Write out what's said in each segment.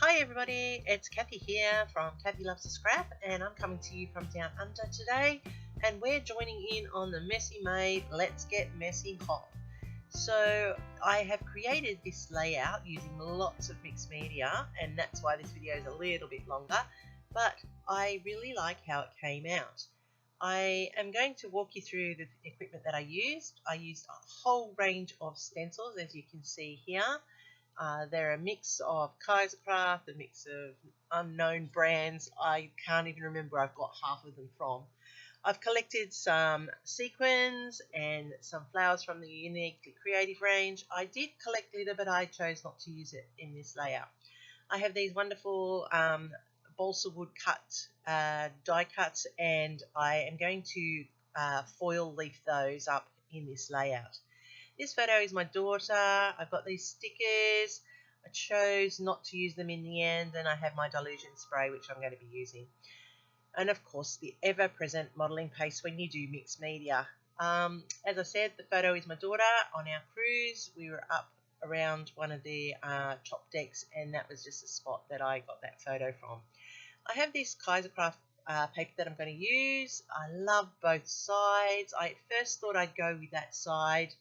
Hi everybody, it's Kathy here from Kathy Loves to Scrap, and I'm coming to you from down under today, and we're joining in on the Messy Made Let's Get Messy haul. So I have created this layout using lots of mixed media, and that's why this video is a little bit longer, but I really like how it came out. I am going to walk you through the equipment that I used. I used a whole range of stencils, as you can see here. They're a mix of Kaisercraft, a mix of unknown brands. I can't even remember where I've got half of them from. I've collected some sequins and some flowers from the Uniquely Creative range. I did collect glitter, but I chose not to use it in this layout. I have these wonderful balsa wood cut die cuts, and I am going to foil leaf those up in this layout. This photo is my daughter. I've got these stickers. I chose not to use them in the end, and I have my dilution spray, which I'm going to be using. And of course, the ever-present modelling paste when you do mixed media. As I said, the photo is my daughter on our cruise. We were up around one of the top decks, and that was just the spot that I got that photo from. I have this Kaisercraft paper that I'm going to use. I love both sides. I at first thought I'd go with that side,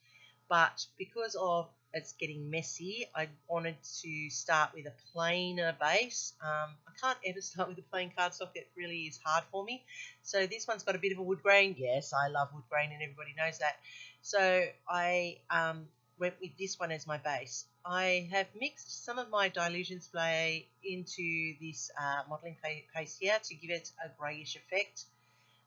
but because of it's getting messy, I wanted to start with a plainer base. I can't ever start with a plain cardstock. It really is hard for me. So this one's got a bit of a wood grain. Yes, I love wood grain, and everybody knows that. So I went with this one as my base. I have mixed some of my dilution spray into this modelling paste here to give it a greyish effect.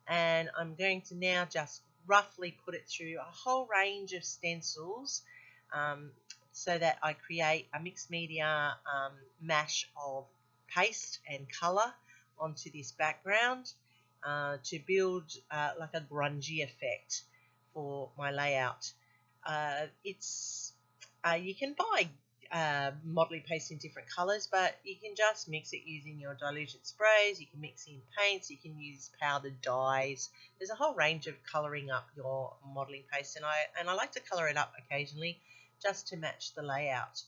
And I'm going to now just roughly put it through a whole range of stencils so that I create a mixed media mash of paste and colour onto this background to build like a grungy effect for my layout. You can buy modelling paste in different colours, but you can just mix it using your dilution sprays. You can mix in paints, you can use powdered dyes. There's a whole range of colouring up your modelling paste, and I like to colour it up occasionally just to match the layout.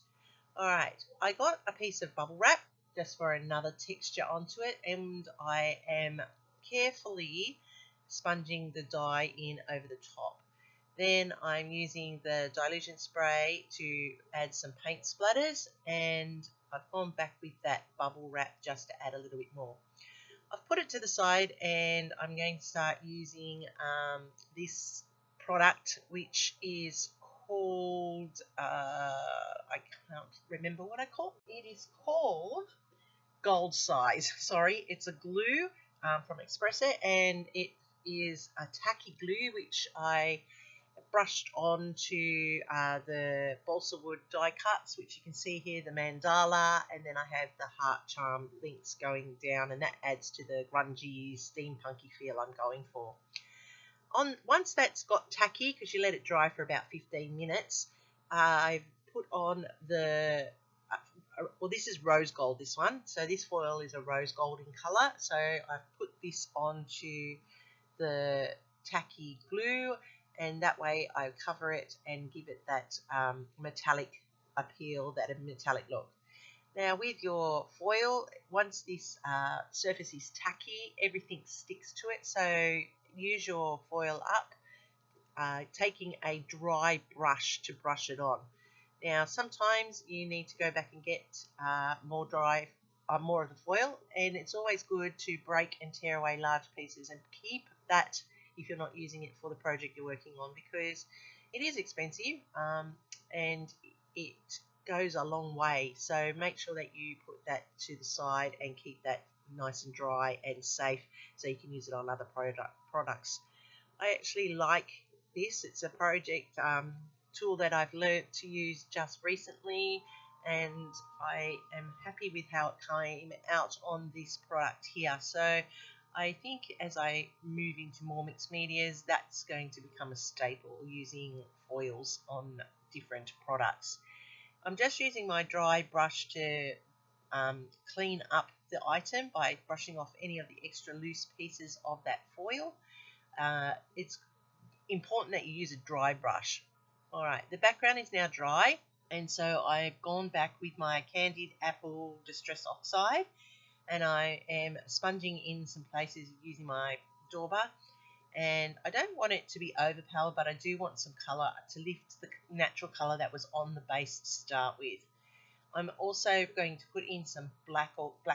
Alright, I got a piece of bubble wrap just for another texture onto it, and I am carefully sponging the dye in over the top. Then I'm using the dilution spray to add some paint splatters, and I've gone back with that bubble wrap just to add a little bit more. I've put it to the side, and I'm going to start using this product, which is called, I can't remember what I call it. It is called Gold Size. Sorry, it's a glue from Espresso, and it is a tacky glue which I brushed onto the balsa wood die cuts, which you can see here, the mandala, and then I have the heart charm links going down, and that adds to the grungy, steampunky feel I'm going for. Once that's got tacky, because you let it dry for about 15 minutes, I've put on the well, this is rose gold, this one, so this foil is a rose gold in colour, so I've put this onto the tacky glue, and that way I cover it and give it that metallic appeal, that metallic look. Now with your foil, once this surface is tacky, everything sticks to it, so use your foil up, taking a dry brush to brush it on. Now sometimes you need to go back and get more of the foil, and it's always good to break and tear away large pieces and keep that if you're not using it for the project you're working on, because it is expensive and it goes a long way. So make sure that you put that to the side and keep that nice and dry and safe so you can use it on other products. I actually like this. It's a project tool that I've learnt to use just recently, and I am happy with how it came out on this product here. So I think as I move into more mixed medias, that's going to become a staple, using foils on different products. I'm just using my dry brush to clean up the item by brushing off any of the extra loose pieces of that foil. It's important that you use a dry brush. Alright, the background is now dry. And so I've gone back with my Candied Apple Distress Oxide, and I am sponging in some places using my dauber. And I don't want it to be overpowered, but I do want some colour to lift the natural colour that was on the base to start with. I'm also going to put in some black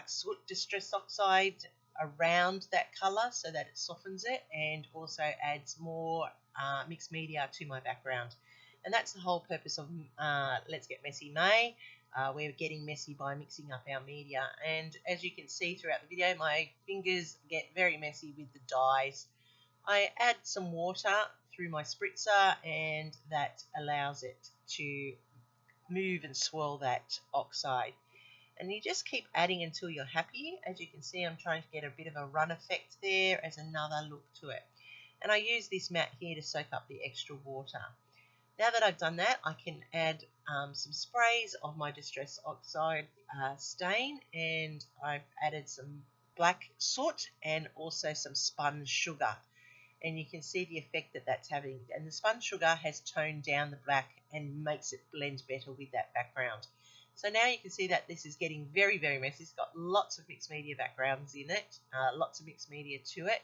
soot distress oxide around that colour so that it softens it, and also adds more mixed media to my background. And that's the whole purpose of Let's Get Messy May. We're getting messy by mixing up our media, and as you can see throughout the video, my fingers get very messy with the dyes. I add some water through my spritzer, and that allows it to move and swirl that oxide. And you just keep adding until you're happy. As you can see, I'm trying to get a bit of a run effect there as another look to it. And I use this mat here to soak up the extra water. Now that I've done that, I can add some sprays of my Distress Oxide stain, and I've added some black soot and also some spun sugar. And you can see the effect that that's having. And the spun sugar has toned down the black and makes it blend better with that background. So now you can see that this is getting very, very messy. It's got lots of mixed media backgrounds in it, lots of mixed media to it.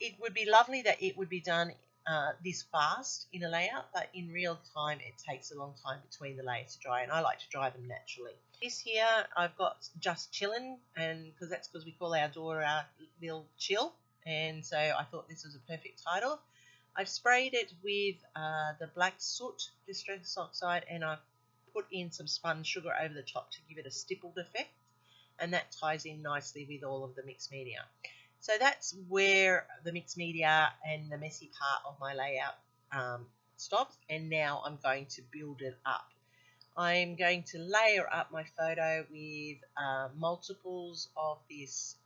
It would be lovely that it would be done this fast in a layout, but in real time it takes a long time between the layers to dry, and I like to dry them naturally. This here I've got Just Chillin', and because we call our daughter Lil Chill, and so I thought this was a perfect title. I've sprayed it with the black soot distress oxide, and I've put in some spun sugar over the top to give it a stippled effect, and that ties in nicely with all of the mixed media. So that's where the mixed media and the messy part of my layout stops, and now I'm going to build it up. I'm going to layer up my photo with multiples of this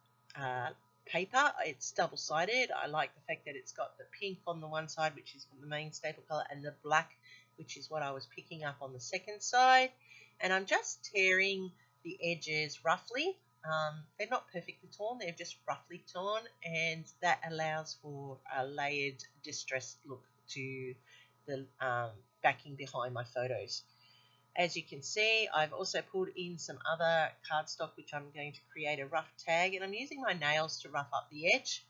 paper. It's double-sided. I like the fact that it's got the pink on the one side, which is the main staple color, and the black, which is what I was picking up on the second side. And I'm just tearing the edges roughly. They're not perfectly torn, they're just roughly torn, and that allows for a layered distressed look to the backing behind my photos. As you can see, I've also pulled in some other cardstock, which I'm going to create a rough tag, and I'm using my nails to rough up the edge.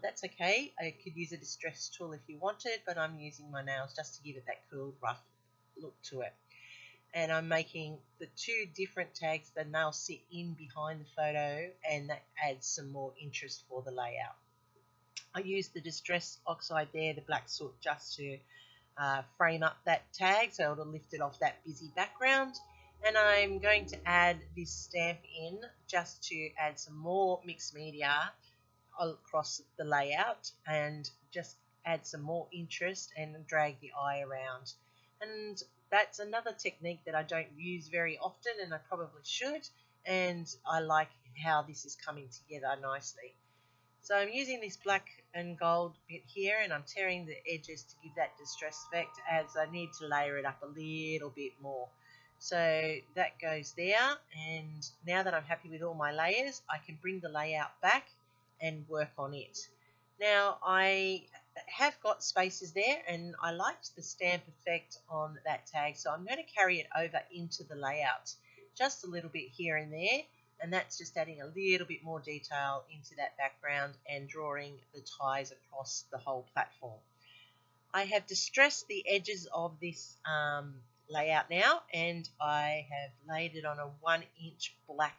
That's okay. I could use a distress tool if you wanted, but I'm using my nails just to give it that cool, rough look to it. And I'm making the two different tags. The nails sit in behind the photo, and that adds some more interest for the layout. I used the Distress Oxide there, the black soot, just to frame up that tag so it'll lift it off that busy background. And I'm going to add this stamp in just to add some more mixed media across the layout and just add some more interest and drag the eye around. And that's another technique that I don't use very often, and I probably should, and I like how this is coming together nicely. So I'm using this black and gold bit here, and I'm tearing the edges to give that distress effect, as I need to layer it up a little bit more. So that goes there, and now that I'm happy with all my layers, I can bring the layout back and work on it. Now I have got spaces there, and I liked the stamp effect on that tag, so I'm going to carry it over into the layout just a little bit here and there, and that's just adding a little bit more detail into that background and drawing the ties across the whole platform. I have distressed the edges of this layout now, and I have laid it on a 1-inch black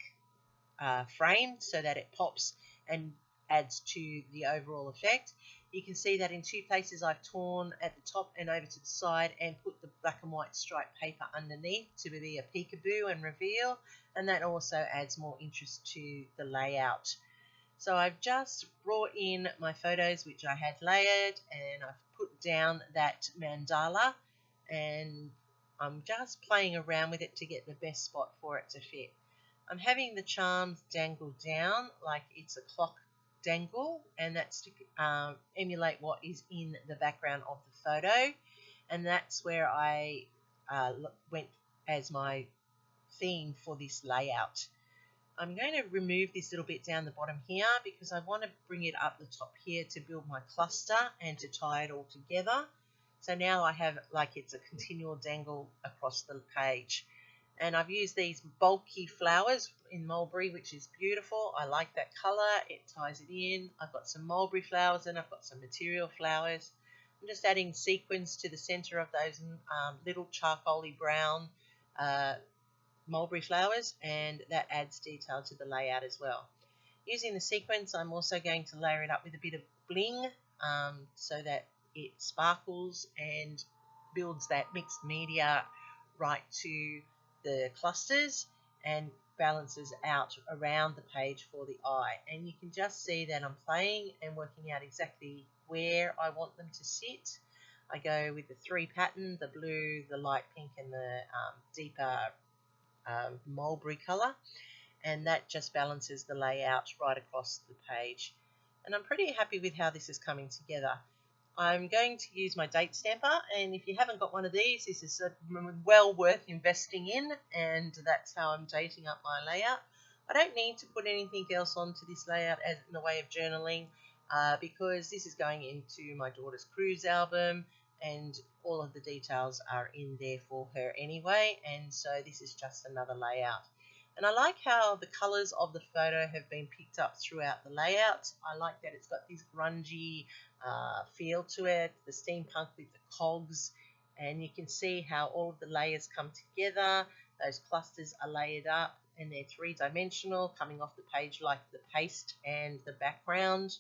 frame so that it pops and adds to the overall effect. You can see that in two places I've torn at the top and over to the side and put the black and white striped paper underneath to be a peekaboo and reveal, and that also adds more interest to the layout. So I've just brought in my photos which I had layered, and I've put down that mandala, and I'm just playing around with it to get the best spot for it to fit. I'm having the charms dangle down like it's a clock dangle, and that's to emulate what is in the background of the photo, and that's where I went as my theme for this layout. I'm going to remove this little bit down the bottom here because I want to bring it up the top here to build my cluster and to tie it all together. So now I have like it's a continual dangle across the page. And I've used these bulky flowers in mulberry, which is beautiful. I like that colour. It ties it in. I've got some mulberry flowers and I've got some material flowers. I'm just adding sequins to the centre of those little charcoaly brown mulberry flowers, and that adds detail to the layout as well. Using the sequins, I'm also going to layer it up with a bit of bling so that it sparkles and builds that mixed media right to the clusters and balances out around the page for the eye. And you can just see that I'm playing and working out exactly where I want them to sit. I go with the 3 pattern, the blue, the light pink and the deeper mulberry colour, and that just balances the layout right across the page. And I'm pretty happy with how this is coming together. I'm going to use my date stamper, and if you haven't got one of these, this is well worth investing in, and that's how I'm dating up my layout. I don't need to put anything else onto this layout as in the way of journaling because this is going into my daughter's cruise album, and all of the details are in there for her anyway, and so this is just another layout. And I like how the colours of the photo have been picked up throughout the layout. I like that it's got this grungy feel to it, the steampunk with the cogs, and you can see how all of the layers come together. Those clusters are layered up and they're 3-dimensional, coming off the page like the paste and the background.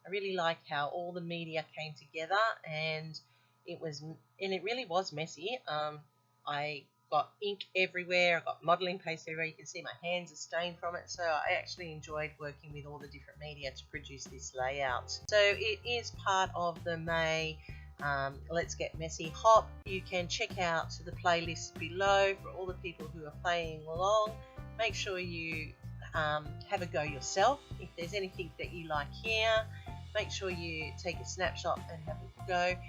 I really like how all the media came together, and it really was messy. I got ink everywhere, I got modelling paste everywhere. You can see my hands are stained from it, so I actually enjoyed working with all the different media to produce this layout. So it is part of the May Let's Get Messy Hop. You can check out the playlist below for all the people who are playing along. Make sure you have a go yourself. If there's anything that you like here, make sure you take a snapshot and have a go.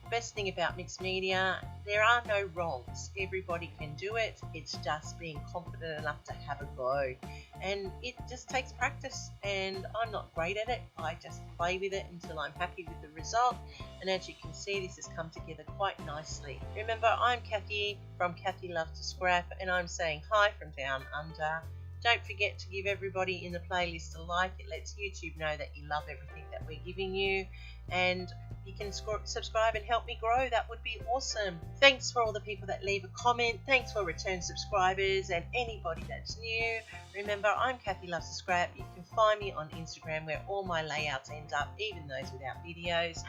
Best thing about mixed media, there are no wrongs. Everybody can do it. It's just being confident enough to have a go, and it just takes practice, and I'm not great at it. I just play with it until I'm happy with the result, and as you can see, this has come together quite nicely. Remember, I'm Kathy from Kathy Loves to Scrap, and I'm saying hi from down under. Don't forget to give everybody in the playlist a like. It lets YouTube know that you love everything that we're giving you, and you can subscribe and help me grow. That would be awesome. Thanks for all the people that leave a comment. Thanks for return subscribers and anybody that's new. Remember, I'm Kathy Loves to Scrap. You can find me on Instagram where all my layouts end up, even those without videos.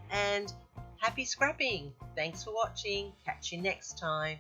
And happy scrapping. Thanks for watching. Catch you next time.